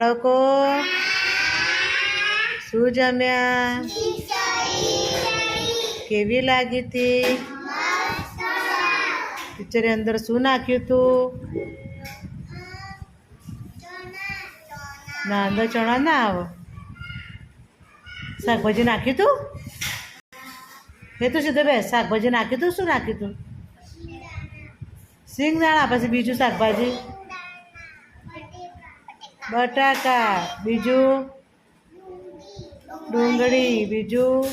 બાળકો શું જમ્યા? કેવી લાગી હતી? ટીચરે અંદર શું નાખ્યું હતું? ના, અંદર ચણા ના આવે. શાકભાજી નાખ્યું હતું? એ તો સીધો બે શાકભાજી નાખ્યું હતું. શું નાખ્યું હતું? સિંગદાણા. પછી બીજું શાકભાજી બટાકા, બીજું ડુંગળી, બીજું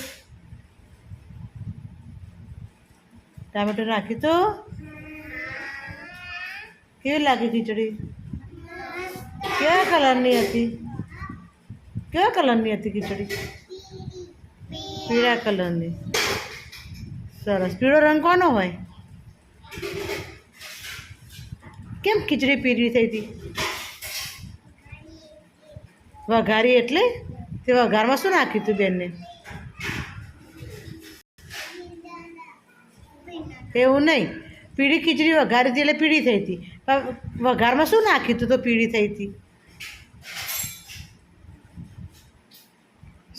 ટામેટું નાખ્યું હતું. કેવી લાગી ખીચડી? કેવા કલરની હતી? કેવા કલરની હતી ખીચડી? પીળા કલરની. સરસ. પીળો રંગ કોનો હોય? કેમ ખીચડી પીળી થઈ હતી? વઘારી એટલે? તે વઘારમાં શું નાખ્યું હતું બેનને? એવું નહીં, પીળી ખીચડી વઘારી હતી એટલે પીળી થઈ હતી. વઘારમાં શું નાખ્યું હતું તો પીળી થઈ હતી?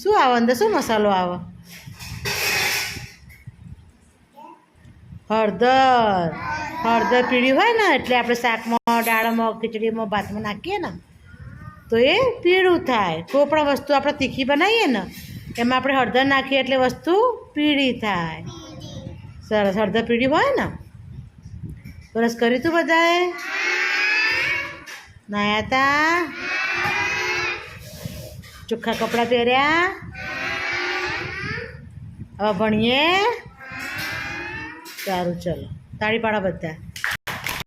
શું આવે અંદર? શું મસાલો આવે? હળદર. હળદર પીળી હોય ને એટલે આપણે શાકમાં, દાળમાં, ખીચડીમાં, ભાતમાં નાખીએ ને તો એ પીળું થાય. કોઈ પણ વસ્તુ આપણે તીખી બનાવીએ ને એમાં આપણે હળદર નાખીએ એટલે વસ્તુ પીળી થાય. સરસ. હળદર પીળી હોય ને. બ્રશ કર્યું તું બધાએ? નાયા તા? ચોખ્ખા કપડાં પહેર્યા? હવે ભણીએ? સારું, ચલો તાળી પાડો બધા.